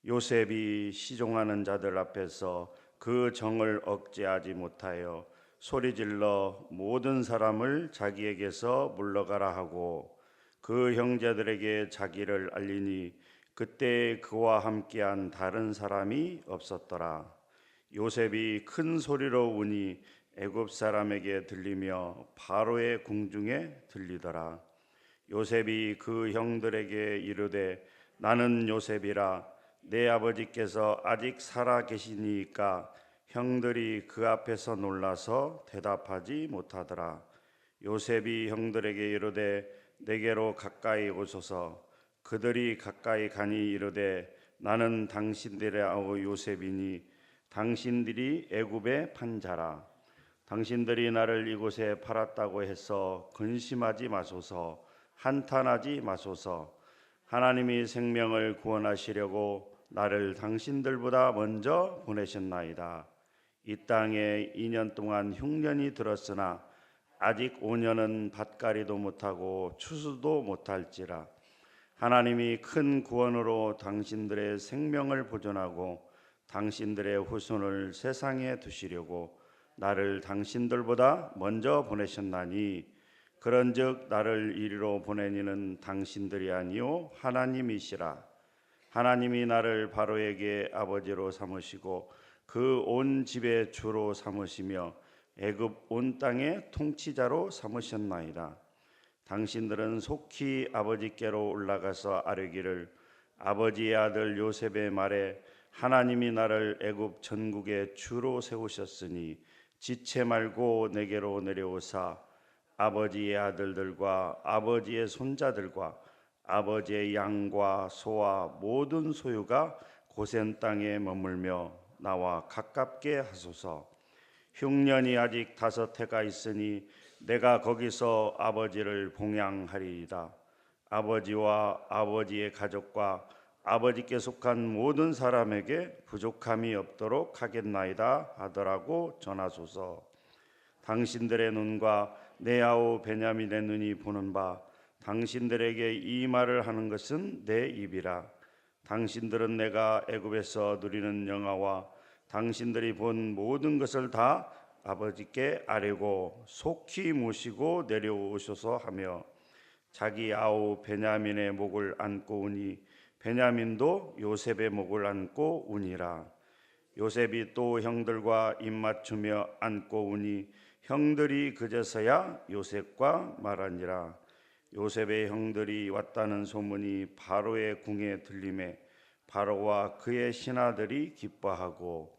요셉이 시종하는 자들 앞에서 그 정을 억제하지 못하여 소리질러 모든 사람을 자기에게서 물러가라 하고 그 형제들에게 자기를 알리니 그때 그와 함께한 다른 사람이 없었더라. 요셉이 큰 소리로 우니 애굽 사람에게 들리며 바로의 궁중에 들리더라. 요셉이 그 형들에게 이르되 나는 요셉이라. 내 아버지께서 아직 살아 계시니까 형들이 그 앞에서 놀라서 대답하지 못하더라. 요셉이 형들에게 이르되 내게로 가까이 오소서. 그들이 가까이 가니 이르되 나는 당신들의 아우 요셉이니 당신들이 애굽에 판 자라. 당신들이 나를 이곳에 팔았다고 해서 근심하지 마소서. 한탄하지 마소서. 하나님이 생명을 구원하시려고 나를 당신들보다 먼저 보내셨나이다. 이 땅에 2년 동안 흉년이 들었으나 아직 5년은 밭갈이도 못하고 추수도 못할지라. 하나님이 큰 구원으로 당신들의 생명을 보존하고 당신들의 후손을 세상에 두시려고 나를 당신들보다 먼저 보내셨나니 그런즉 나를 이리로 보내니는 당신들이 아니요 하나님이시라. 하나님이 나를 바로에게 아버지로 삼으시고 그 온 집의 주로 삼으시며 애굽 온 땅의 통치자로 삼으셨나이다. 당신들은 속히 아버지께로 올라가서 아뢰기를 아버지의 아들 요셉의 말에 하나님이 나를 애굽 전국의 주로 세우셨으니 지체 말고 내게로 내려오사 아버지의 아들들과 아버지의 손자들과 아버지의 양과 소와 모든 소유가 고센 땅에 머물며 나와 가깝게 하소서. 흉년이 아직 5해가 있으니 내가 거기서 아버지를 봉양하리이다. 아버지와 아버지의 가족과 아버지께 속한 모든 사람에게 부족함이 없도록 하겠나이다 하더라고 전하소서. 당신들의 눈과 내 아우 베냐민의 눈이 보는 바 당신들에게 이 말을 하는 것은 내 입이라. 당신들은 내가 애굽에서 누리는 영화와 당신들이 본 모든 것을 다 아버지께 아뢰고 속히 모시고 내려오셔서 하며 자기 아우 베냐민의 목을 안고 우니 베냐민도 요셉의 목을 안고 우니라. 요셉이 또 형들과 입맞추며 안고 우니 형들이 그제서야 요셉과 말하니라. 요셉의 형들이 왔다는 소문이 바로의 궁에 들림에 바로와 그의 신하들이 기뻐하고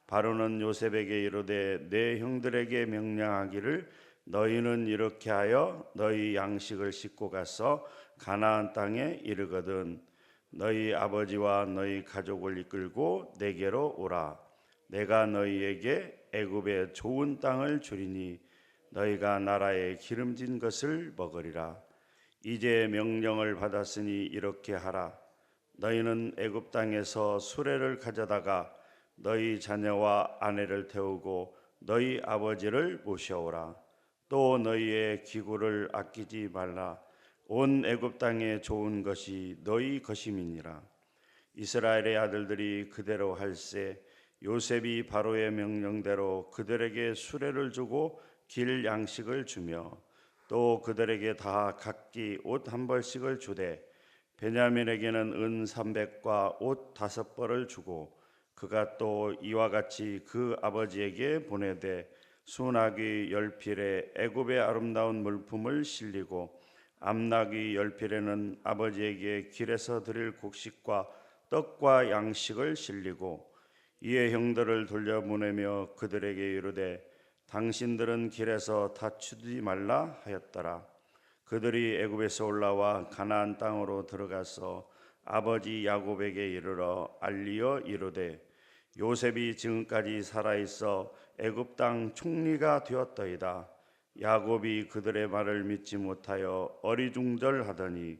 바로는 요셉에게 이르되 내 형들에게 명령하기를 너희는 이렇게 하여 너희 양식을 싣고 가서 가나안 땅에 이르거든 너희 아버지와 너희 가족을 이끌고 내게로 오라. 내가 너희에게 애굽의 좋은 땅을 주리니 너희가 나라의 기름진 것을 먹으리라. 이제 명령을 받았으니 이렇게 하라. 너희는 애굽 땅에서 수레를 가져다가 너희 자녀와 아내를 태우고 너희 아버지를 모셔오라. 또 너희의 기구를 아끼지 말라. 온 애굽 땅에 좋은 것이 너희 것임이니라. 이스라엘의 아들들이 그대로 할세 요셉이 바로의 명령대로 그들에게 수레를 주고 길 양식을 주며 또 그들에게 다 각기 옷 한 벌씩을 주되 베냐민에게는 은 300과 옷 5벌을 주고 그가 또 이와 같이 그 아버지에게 보내되 순하기 10필에 애굽의 아름다운 물품을 실리고 암나귀 10필에는 아버지에게 길에서 드릴 곡식과 떡과 양식을 실리고 이에 형들을 돌려보내며 그들에게 이르되 당신들은 길에서 다투지 말라 하였더라. 그들이 애굽에서 올라와 가나안 땅으로 들어가서 아버지 야곱에게 이르러 알리어 이르되 요셉이 지금까지 살아있어 애굽 땅 총리가 되었더이다. 야곱이 그들의 말을 믿지 못하여 어리중절하더니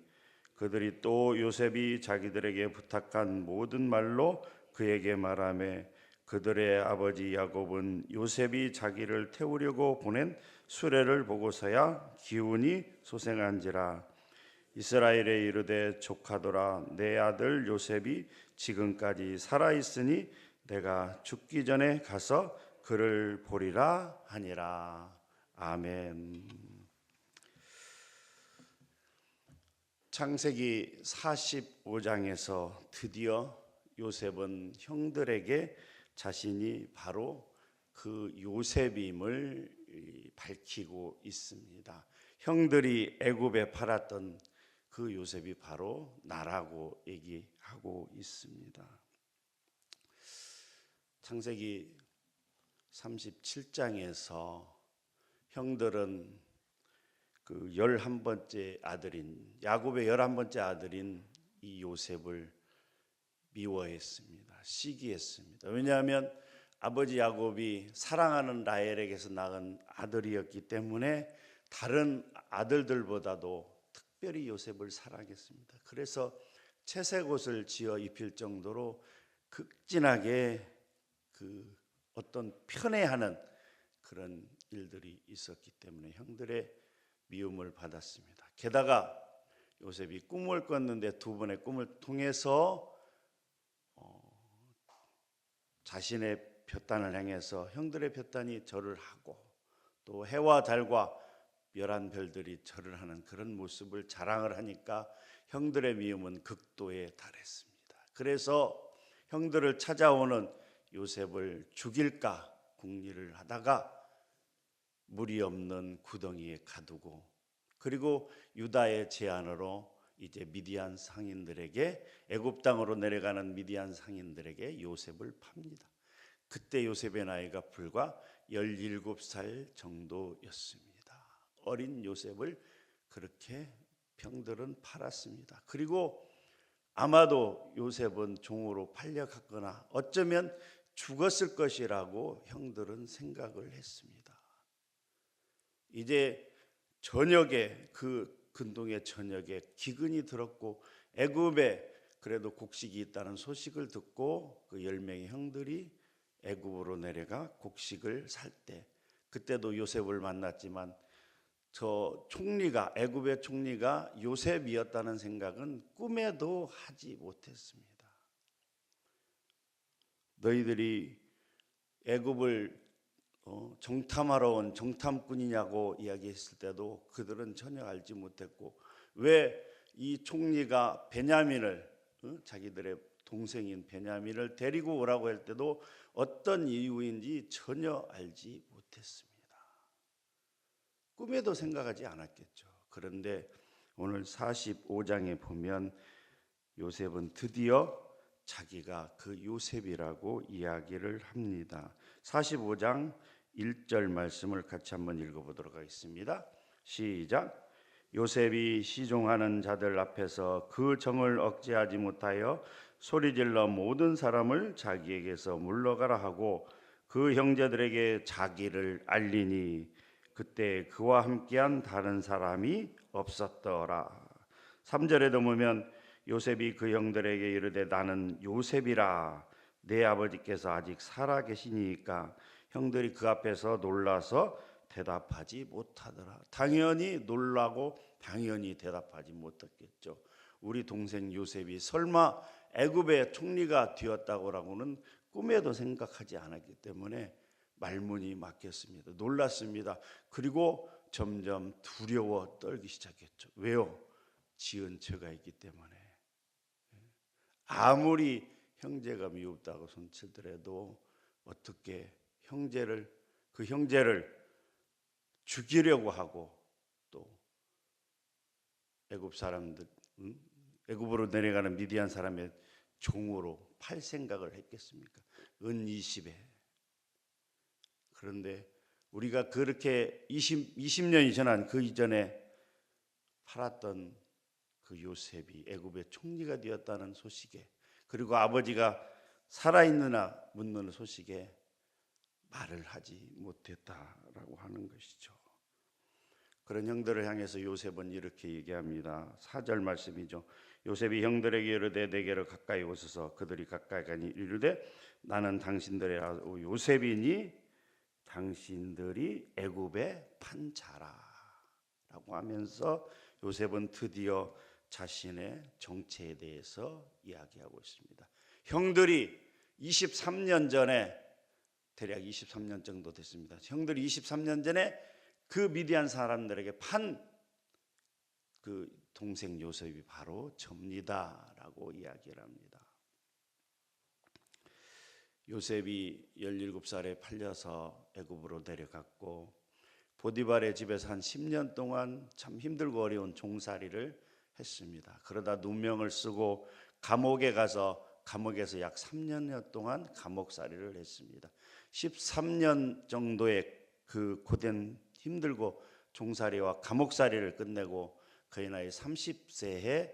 그들이 또 요셉이 자기들에게 부탁한 모든 말로 그에게 말하며 그들의 아버지 야곱은 요셉이 자기를 태우려고 보낸 수레를 보고서야 기운이 소생한지라. 이스라엘에 이르되 조카들아 내 아들 요셉이 지금까지 살아 있으니 내가 죽기 전에 가서 그를 보리라 하니라. 아멘. 창세기 45장에서 드디어 요셉은 형들에게 자신이 바로 그 요셉임을 밝히고 있습니다. 형들이 애굽에 팔았던 그 요셉이 바로 나라고 얘기하고 있습니다. 창세기 37장에서 형들은 그 11번째 아들인 야곱의 11번째 아들인 이 요셉을 미워했습니다. 시기했습니다. 왜냐하면 아버지 야곱이 사랑하는 라헬에게서 낳은 아들이었기 때문에 다른 아들들보다도 특별히 요셉을 사랑했습니다. 그래서 채색 옷을 지어 입힐 정도로 극진하게 그 어떤 편애하는 그런 일들이 있었기 때문에 형들의 미움을 받았습니다. 게다가 요셉이 꿈을 꿨는데 두 번의 꿈을 통해서 자신의 볕단을 향해서 형들의 볕단이 절을 하고 또 해와 달과 멸한 별들이 절을 하는 그런 모습을 자랑을 하니까 형들의 미움은 극도에 달했습니다. 그래서 형들을 찾아오는 요셉을 죽일까 궁리를 하다가 물이 없는 구덩이에 가두고 그리고 유다의 제안으로 이제 미디안 상인들에게 애굽 땅으로 내려가는 미디안 상인들에게 요셉을 팝니다. 그때 요셉의 나이가 불과 17살 정도였습니다. 어린 요셉을 그렇게 형들은 팔았습니다. 그리고 아마도 요셉은 종으로 팔려갔거나 어쩌면 죽었을 것이라고 형들은 생각을 했습니다. 이제 저녁에 그 근동의 저녁에 기근이 들었고 애굽에 그래도 곡식이 있다는 소식을 듣고 그 10명의 형들이 애굽으로 내려가 곡식을 살 때 그때도 요셉을 만났지만 저 총리가 애굽의 총리가 요셉이었다는 생각은 꿈에도 하지 못했습니다. 너희들이 애굽을 정탐하러 온 정탐꾼이냐고 이야기했을 때도 그들은 전혀 알지 못했고 왜 이 총리가 베냐민을 자기들의 동생인 베냐민을 데리고 오라고 할 때도 어떤 이유인지 전혀 알지 못했습니다. 꿈에도 생각하지 않았겠죠. 그런데 오늘 45장에 보면 요셉은 드디어 자기가 그 요셉이라고 이야기를 합니다. 45장 1절 말씀을 같이 한번 읽어보도록 하겠습니다. 시작. 요셉이 시종하는 자들 앞에서 그 정을 억제하지 못하여 소리질러 모든 사람을 자기에게서 물러가라 하고 그 형제들에게 자기를 알리니 그때 그와 함께한 다른 사람이 없었더라. 3절에도 보면 요셉이 그 형들에게 이르되 나는 요셉이라 내 아버지께서 아직 살아 계시니까 형들이 그 앞에서 놀라서 대답하지 못하더라. 당연히 놀라고 당연히 대답하지 못했겠죠. 우리 동생 요셉이 설마 애굽의 총리가 되었다고라고는 꿈에도 생각하지 않았기 때문에 말문이 막혔습니다. 놀랐습니다. 그리고 점점 두려워 떨기 시작했죠. 왜요? 지은 죄가 있기 때문에. 아무리 형제가 미웠다고 손치더라도 어떻게 그 형제를 죽이려고 하고 또 애굽 사람들 애굽으로 내려가는 미디안 사람의 종으로 팔 생각을 했겠습니까? 은 20에. 그런데 우리가 그렇게 20년이 지난 그 이전에 팔았던 그 요셉이 애굽의 총리가 되었다는 소식에 그리고 아버지가 살아있느냐 묻는 소식에 말을 하지 못했다라고 하는 것이죠. 그런 형들을 향해서 요셉은 이렇게 얘기합니다. 4절 말씀이죠. 요셉이 형들에게 이르되 내게로 가까이 오소서. 그들이 가까이 가니 이르되 나는 당신들의 아우 요셉이니 당신들이 애굽에 판 자라 라고 하면서 요셉은 드디어 자신의 정체에 대해서 이야기하고 있습니다. 형들이 23년 전에, 대략 23년 정도 됐습니다. 형들이 23년 전에 그 미디안 사람들에게 판 그 동생 요셉이 바로 접니다라고 이야기를 합니다. 요셉이 17살에 팔려서 애굽으로 내려갔고 보디발의 집에서 한 10년 동안 참 힘들고 어려운 종살이를 했습니다. 그러다 누명을 쓰고 감옥에 가서 감옥에서 약 3년 동안 감옥살이를 했습니다. 13년 정도의 그 고된 힘들고 종살이와 감옥살이를 끝내고 그의 나이 30세에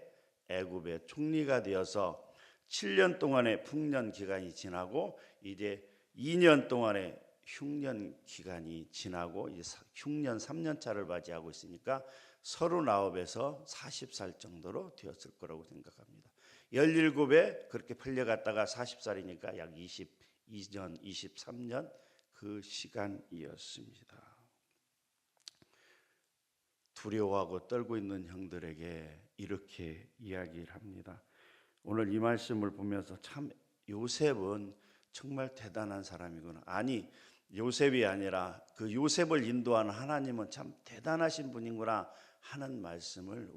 애굽의 총리가 되어서 7년 동안의 풍년 기간이 지나고 이제 2년 동안의 흉년 기간이 지나고 이제 흉년 3년 차를 맞이하고 있으니까 39에서 40살 정도로 되었을 거라고 생각합니다. 17에 그렇게 팔려갔다가 40살이니까 약 22년, 23년 그 시간이었습니다. 두려워하고 떨고 있는 형들에게 이렇게 이야기를 합니다. 오늘 이 말씀을 보면서 참 요셉은 정말 대단한 사람이구나. 아니, 요셉이 아니라 그 요셉을 인도하는 하나님은 참 대단하신 분이구나 하는 말씀을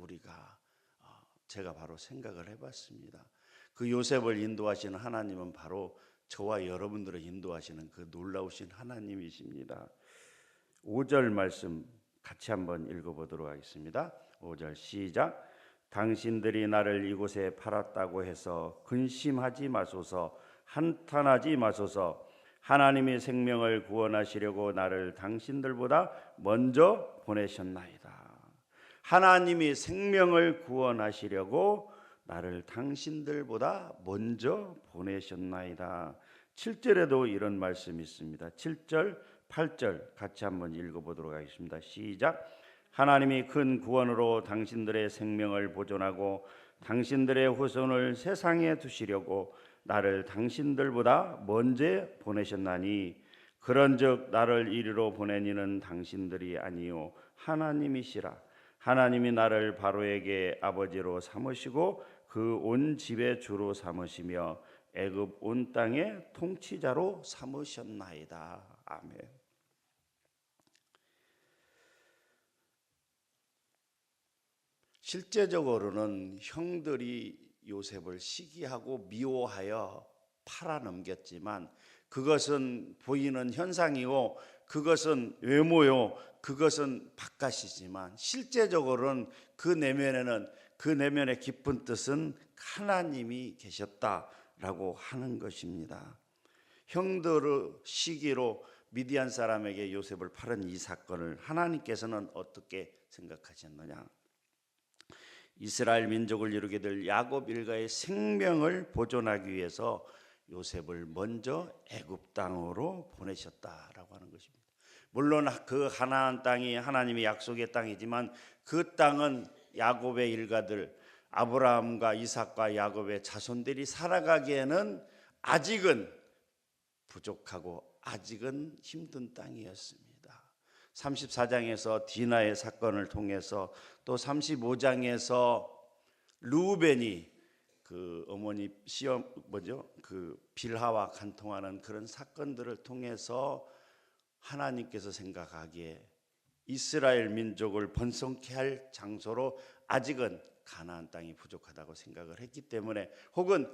제가 바로 생각을 해봤습니다. 그 요셉을 인도하시는 하나님은 바로 저와 여러분들을 인도하시는 그 놀라우신 하나님이십니다. 5절 말씀 같이 한번 읽어보도록 하겠습니다. 5절 시작. 당신들이 나를 이곳에 팔았다고 해서 근심하지 마소서, 한탄하지 마소서. 하나님이 생명을 구원하시려고 나를 당신들보다 먼저 보내셨나이다. 하나님이 생명을 구원하시려고 나를 당신들보다 먼저 보내셨나이다. 7절에도 이런 말씀이 있습니다. 7절, 8절 같이 한번 읽어보도록 하겠습니다. 시작. 하나님이 큰 구원으로 당신들의 생명을 보존하고 당신들의 후손을 세상에 두시려고 나를 당신들보다 먼저 보내셨나니 그런즉 나를 이리로 보낸 이는 당신들이 아니요 하나님이시라. 하나님이 나를 바로에게 아버지로 삼으시고 그 온 집의 주로 삼으시며 애굽 온 땅의 통치자로 삼으셨나이다. 아멘. 실제적으로는 형들이 요셉을 시기하고 미워하여 팔아넘겼지만 그것은 보이는 현상이고 그것은 외모요, 그것은 바깥이지만 실제적으로는 그 내면의 깊은 뜻은 하나님이 계셨다라고 하는 것입니다. 형들의 시기로 미디안 사람에게 요셉을 팔은 이 사건을 하나님께서는 어떻게 생각하셨느냐? 이스라엘 민족을 이루게 될 야곱 일가의 생명을 보존하기 위해서 요셉을 먼저 애굽 땅으로 보내셨다라고 하는 것입니다. 물론 그 가나안 땅이 하나님의 약속의 땅이지만 그 땅은 야곱의 일가들 아브라함과 이삭과 야곱의 자손들이 살아가기에는 아직은 부족하고 아직은 힘든 땅이었습니다. 34장에서 디나의 사건을 통해서 또 35장에서 루벤이 그 어머니 시험 그 빌하와 간통하는 그런 사건들을 통해서 하나님께서 생각하기에 이스라엘 민족을 번성케 할 장소로 아직은 가나안 땅이 부족하다고 생각을 했기 때문에 혹은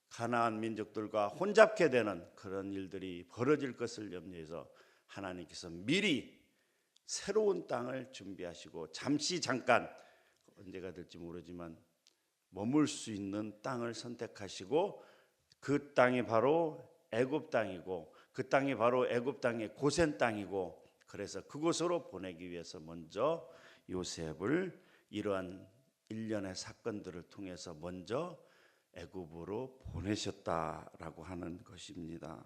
가나안 민족들과 혼잡게 되는 그런 일들이 벌어질 것을 염려해서 하나님께서 미리 새로운 땅을 준비하시고 잠깐 언제가 될지 모르지만 머물 수 있는 땅을 선택하시고 그 땅이 바로 애굽 땅이고 그 땅이 바로 애굽 땅의 고센 땅이고 그래서 그곳으로 보내기 위해서 먼저 요셉을 이러한 일련의 사건들을 통해서 먼저 애굽으로 보내셨다라고 하는 것입니다.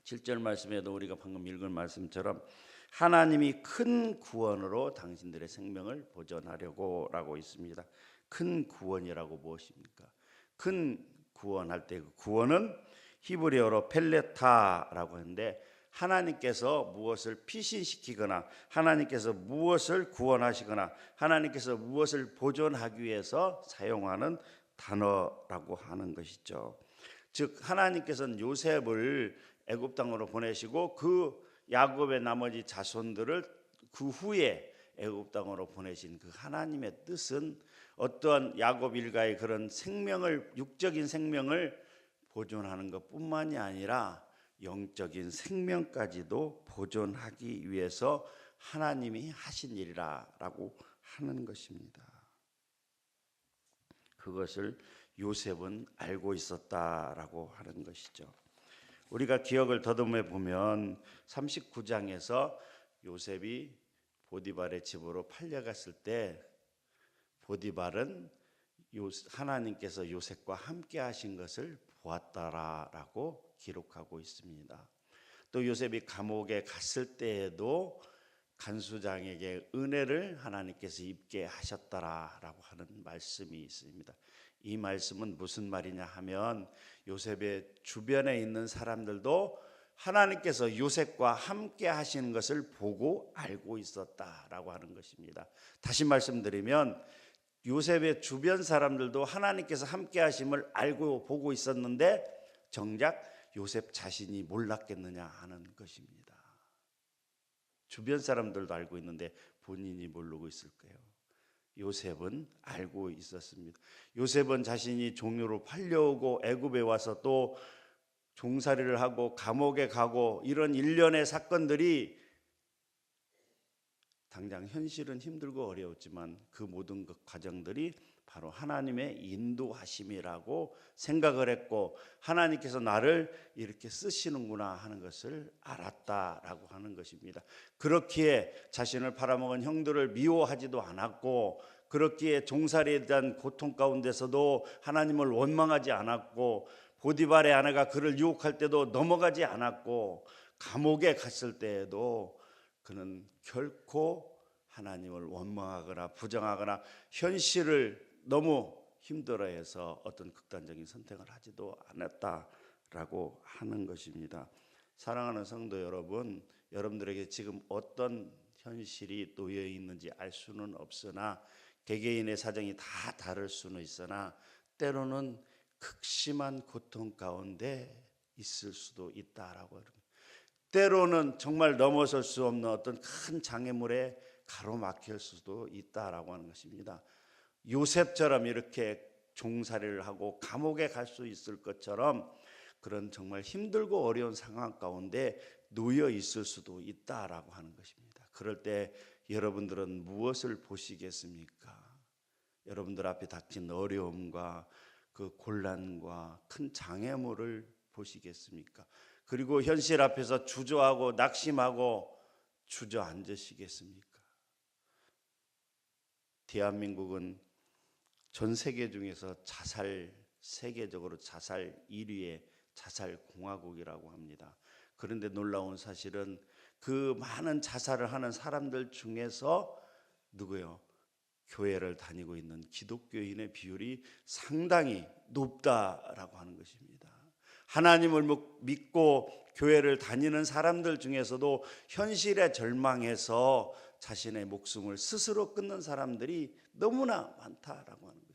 7절 말씀에도 우리가 방금 읽은 말씀처럼 하나님이 큰 구원으로 당신들의 생명을 보존하려고 라고 있습니다. 큰 구원이라고 무엇입니까? 큰 구원할 때 그 구원은 히브리어로 펠레타라고 하는데 하나님께서 무엇을 피신시키거나 하나님께서 무엇을 구원하시거나 하나님께서 무엇을 보존하기 위해서 사용하는 단어라고 하는 것이죠. 즉 하나님께서는 요셉을 애굽 땅으로 보내시고 그 야곱의 나머지 자손들을 그 후에 애굽 땅으로 보내신 그 하나님의 뜻은 어떠한 야곱 일가의 그런 생명을, 육적인 생명을 보존하는 것뿐만이 아니라 영적인 생명까지도 보존하기 위해서 하나님이 하신 일이라고 하는 것입니다. 그것을 요셉은 알고 있었다라고 하는 것이죠. 우리가 기억을 더듬어 보면 39장에서 요셉이 보디발의 집으로 팔려갔을 때 보디발은 하나님께서 요셉과 함께 하신 것을 보았다라고 기록하고 있습니다. 또 요셉이 감옥에 갔을 때에도 간수장에게 은혜를 하나님께서 입게 하셨다라고 하는 말씀이 있습니다. 이 말씀은 무슨 말이냐 하면 요셉의 주변에 있는 사람들도 하나님께서 요셉과 함께 하시는 것을 보고 알고 있었다라고 하는 것입니다. 다시 말씀드리면 요셉의 주변 사람들도 하나님께서 함께 하심을 알고 보고 있었는데 정작 요셉 자신이 몰랐겠느냐 하는 것입니다. 주변 사람들도 알고 있는데 본인이 모르고 있을 거예요. 요셉은 알고 있었습니다. 요셉은 자신이 종으로 팔려오고 애굽에 와서 또 종살이를 하고 감옥에 가고 이런 일련의 사건들이 당장 현실은 힘들고 어려웠지만 그 모든 그 과정들이 바로 하나님의 인도하심이라고 생각을 했고 하나님께서 나를 이렇게 쓰시는구나 하는 것을 알았다라고 하는 것입니다. 그렇기에 자신을 팔아먹은 형들을 미워하지도 않았고 그렇기에 종살이에 대한 고통 가운데서도 하나님을 원망하지 않았고 보디발의 아내가 그를 유혹할 때도 넘어가지 않았고 감옥에 갔을 때에도 그는 결코 하나님을 원망하거나 부정하거나 현실을 너무 힘들어해서 어떤 극단적인 선택을 하지도 않았다라고 하는 것입니다. 사랑하는 성도 여러분, 여러분들에게 지금 어떤 현실이 놓여 있는지 알 수는 없으나 개개인의 사정이 다 다를 수는 있으나 때로는 극심한 고통 가운데 있을 수도 있다라고 합니다. 때로는 정말 넘어설 수 없는 어떤 큰 장애물에 가로막힐 수도 있다라고 하는 것입니다. 요셉처럼 이렇게 종살이를 하고 감옥에 갈 수 있을 것처럼 그런 정말 힘들고 어려운 상황 가운데 놓여 있을 수도 있다라고 하는 것입니다. 그럴 때 여러분들은 무엇을 보시겠습니까? 여러분들 앞에 닥친 어려움과 그 곤란과 큰 장애물을 보시겠습니까? 그리고 현실 앞에서 주저하고 낙심하고 주저앉으시겠습니까? 대한민국은 전 세계 중에서 세계적으로 자살 1위의 자살 공화국이라고 합니다. 그런데 놀라운 사실은 그 많은 자살을 하는 사람들 중에서 누구요? 교회를 다니고 있는 기독교인의 비율이 상당히 높다라고 하는 것입니다. 하나님을 믿고 교회를 다니는 사람들 중에서도 현실에 절망해서 자신의 목숨을 스스로 끊는 사람들이 너무나 많다라고 하는 것입니다.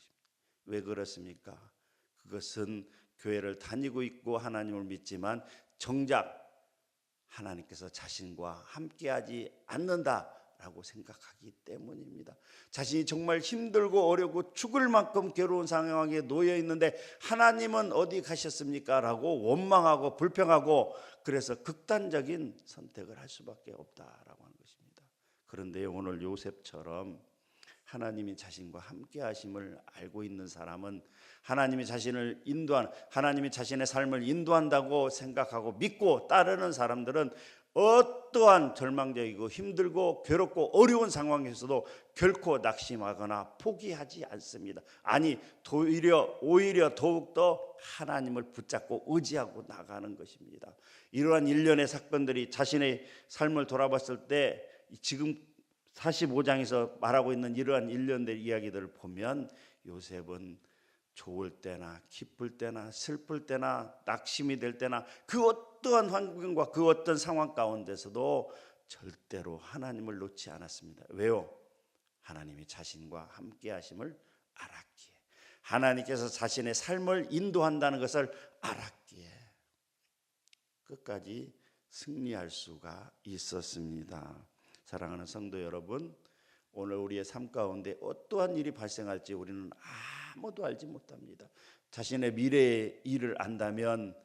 왜 그렇습니까? 그것은 교회를 다니고 있고 하나님을 믿지만 정작 하나님께서 자신과 함께하지 않는다라고 생각하기 때문입니다. 자신이 정말 힘들고 어렵고 죽을 만큼 괴로운 상황에 놓여 있는데 하나님은 어디 가셨습니까? 라고 원망하고 불평하고 그래서 극단적인 선택을 할 수밖에 없다라고 하는 것입니다. 그런데 오늘 요셉처럼 하나님이 자신과 함께 하심을 알고 있는 사람은 하나님이 자신을 인도하는, 하나님이 자신의 삶을 인도한다고 생각하고 믿고 따르는 사람들은 어떠한 절망적이고 힘들고 괴롭고 어려운 상황에서도 결코 낙심하거나 포기하지 않습니다. 아니 오히려 더욱더 하나님을 붙잡고 의지하고 나가는 것입니다. 이러한 일련의 사건들이 자신의 삶을 돌아봤을 때 지금 45장에서 말하고 있는 이러한 일련의 이야기들을 보면 요셉은 좋을 때나 기쁠 때나 슬플 때나 낙심이 될 때나 그 어떠한 환경과 그 어떤 상황 가운데서도 절대로 하나님을 놓지 않았습니다. 왜요? 하나님이 자신과 함께 하심을 알았기에, 하나님께서 자신의 삶을 인도한다는 것을 알았기에 끝까지 승리할 수가 있었습니다. 사랑하는 성도 여러분, 오늘 우리의 삶 가운데 어떠한 일이 발생할지 우리는 아무도 알지 못합니다. 자신의 미래의 일을 안다면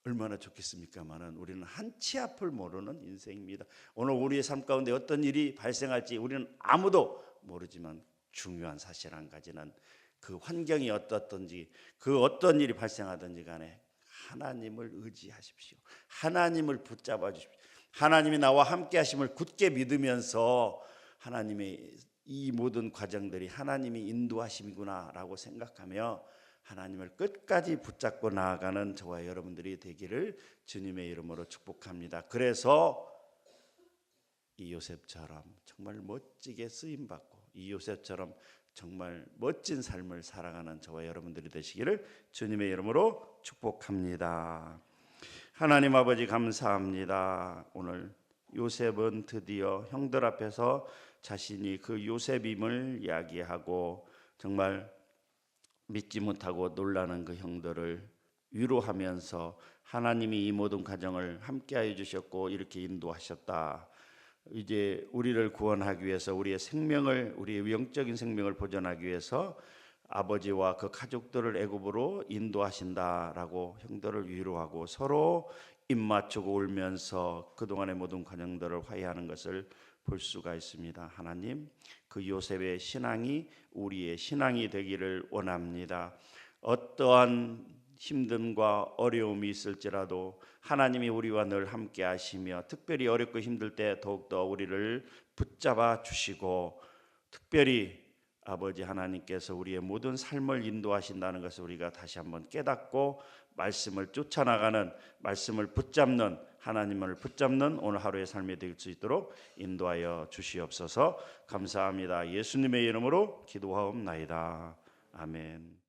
얼마나 좋겠습니까마는 우리는 한치 앞을 모르는 인생입니다. 오늘 우리의 삶 가운데 어떤 일이 발생할지 우리는 아무도 모르지만 중요한 사실 한 가지는 그 환경이 어떻든지 그 어떤 일이 발생하든지 간에 하나님을 의지하십시오. 하나님을 붙잡아 주십시오. 하나님이 나와 함께 하심을 굳게 믿으면서 하나님의 이 모든 과정들이 하나님이 인도하심이구나라고 생각하며 하나님을 끝까지 붙잡고 나아가는 저와 여러분들이 되기를 주님의 이름으로 축복합니다. 그래서 이 요셉처럼 정말 멋지게 쓰임받고 이 요셉처럼 정말 멋진 삶을 살아가는 저와 여러분들이 되시기를 주님의 이름으로 축복합니다. 하나님 아버지 감사합니다. 오늘 요셉은 드디어 형들 앞에서 자신이 그 요셉임을 이야기하고 정말 믿지 못하고 놀라는 그 형들을 위로하면서 하나님이 이 모든 과정을 함께하여 주셨고 이렇게 인도하셨다. 이제 우리를 구원하기 위해서 우리의 생명을, 우리의 영적인 생명을 보존하기 위해서 아버지와 그 가족들을 애굽으로 인도하신다라고 형들을 위로하고 서로 입 맞추고 울면서 그동안의 모든 과정들을 화해하는 것을 볼 수가 있습니다. 하나님, 그 요셉의 신앙이 우리의 신앙이 되기를 원합니다. 어떠한 힘듦과 어려움이 있을지라도 하나님이 우리와 늘 함께 하시며 특별히 어렵고 힘들 때 더욱더 우리를 붙잡아 주시고 특별히 아버지 하나님께서 우리의 모든 삶을 인도하신다는 것을 우리가 다시 한번 깨닫고 말씀을 쫓아나가는, 말씀을 붙잡는, 하나님을 붙잡는 오늘 하루의 삶이 될 수 있도록 인도하여 주시옵소서. 감사합니다. 예수님의 이름으로 기도하옵나이다. 아멘.